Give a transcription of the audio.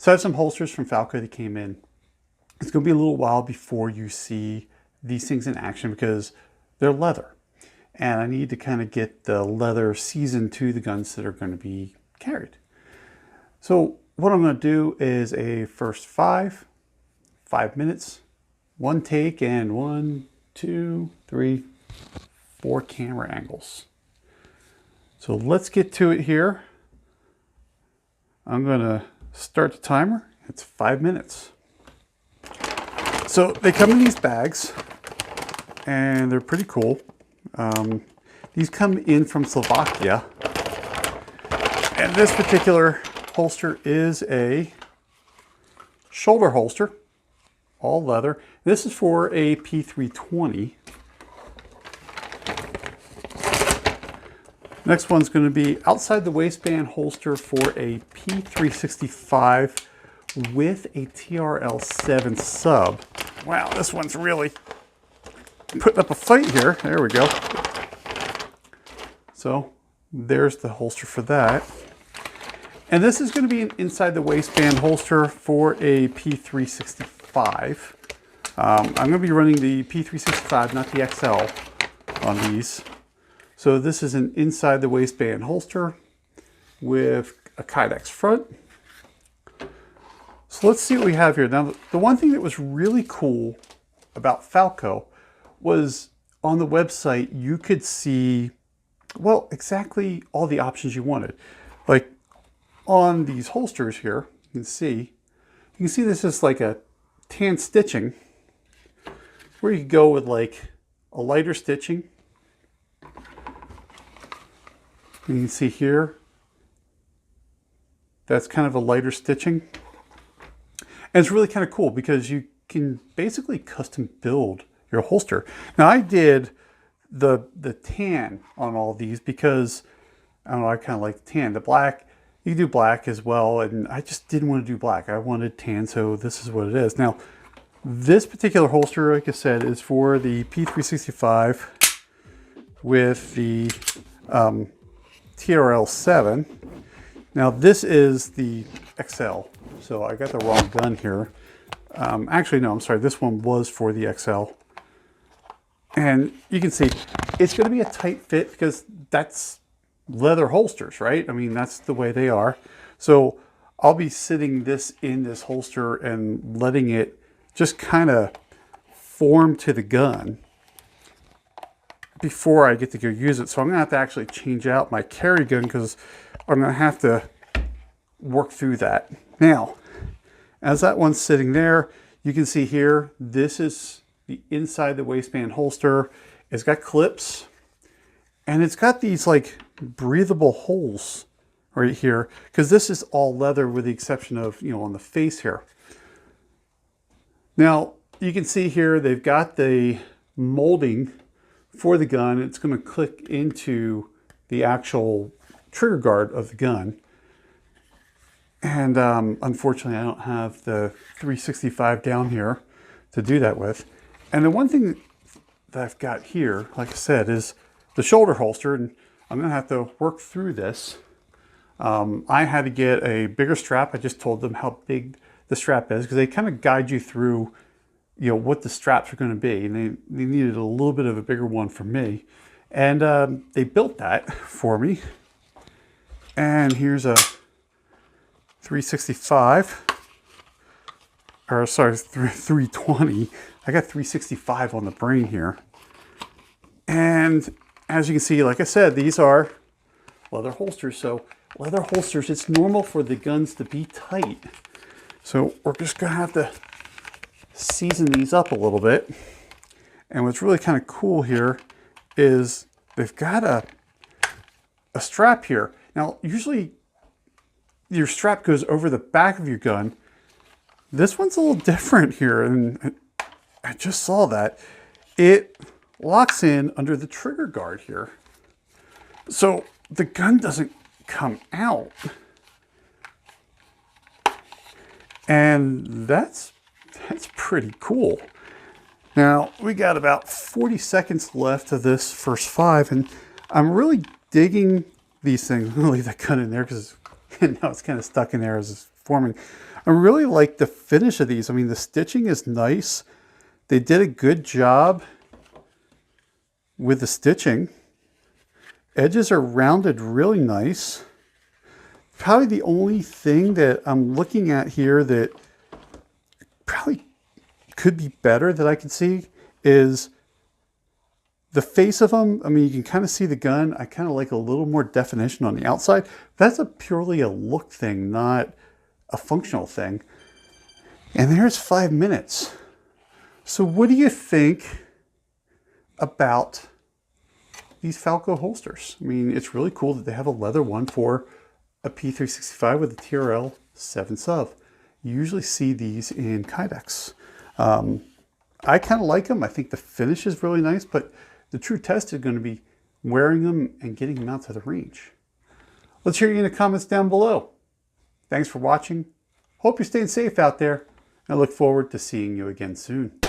So I have some holsters from Falco that came in. It's going to be a little while before you see these things in action because they're leather. And I need to kind of get the leather seasoned to the guns that are going to be carried. So what I'm going to do is a first 5 minutes, one take, and 1, 2, 3, 4 camera angles. So let's get to it here. I'm going to start the timer. It's 5 minutes. So they come in these bags and they're pretty cool. These come in from Slovakia. And this particular holster is a shoulder holster, all leather. This is for a P320. Next one's going to be outside the waistband holster for a P365 with a TRL7 Sub. Wow, this one's really putting up a fight here. There we go. So there's the holster for that. And this is going to be an inside the waistband holster for a P365. I'm going to be running the P365, not the XL on these. So this is an inside the waistband holster with a Kydex front. So let's see what we have here. Now, the one thing that was really cool about Falco was on the website, you could see, well, exactly all the options you wanted. Like on these holsters here, you can see this is like a tan stitching where you could go with like a lighter stitching. And you can see here, that's kind of a lighter stitching. And it's really kind of cool because you can basically custom build your holster. Now I did the tan on all these because, I don't know, I kind of like tan. The black, you can do black as well, and I just didn't want to do black. I wanted tan, so this is what it is. Now, this particular holster, like I said, is for the P365 with the TRL7. Now this is the XL, so I got the wrong gun here. Actually, no, I'm sorry. This one was for the XL. And you can see it's going to be a tight fit because that's leather holsters, right? I mean, that's the way they are. So I'll be sitting this in this holster and letting it just kind of form to the gun before I get to go use it. So I'm going to have to actually change out my carry gun because I'm going to have to work through that. Now, as that one's sitting there, you can see here, this is the inside the waistband holster. It's got clips and it's got these like breathable holes right here because this is all leather with the exception of, you know, on the face here. Now, you can see here, they've got the molding for the gun. It's going to click into the actual trigger guard of the gun. And unfortunately, I don't have the 365 down here to do that with. And the one thing that I've got here, like I said, is the shoulder holster. And I'm going to have to work through this. I had to get a bigger strap. I just told them how big the strap is because they kind of guide you through, you know, what the straps are going to be. And they needed a little bit of a bigger one for me. And they built that for me. And here's a 365, or sorry, 320. I got 365 on the brain here. And as you can see, like I said, these are leather holsters. So leather holsters, it's normal for the guns to be tight. So we're just gonna have to season these up a little bit. And what's really kind of cool here is they've got a strap here. Now, usually your strap goes over the back of your gun. This one's a little different here, and I just saw that. It locks in under the trigger guard here. So the gun doesn't come out. And that's pretty cool. Now, we got about 40 seconds left of this first 5, and I'm really digging these things. I'm gonna leave that gun in there because now it's kind of stuck in there as it's forming. I really like the finish of these. I mean, the stitching is nice. They did a good job with the stitching. Edges are rounded really nice. Probably the only thing that I'm looking at here that probably could be better that I can see is the face of them. I mean, you can kind of see the gun. I kind of like a little more definition on the outside. That's purely a look thing, not a functional thing. And there's 5 minutes. So what do you think about these Falco holsters? I mean, it's really cool that they have a leather one for a P365 with a TRL7 Sub. You usually see these in Kydex. I kind of like them. I think the finish is really nice, but the true test is going to be wearing them and getting them out to the range. Let's hear you in the comments down below. Thanks for watching. Hope you're staying safe out there. I look forward to seeing you again soon.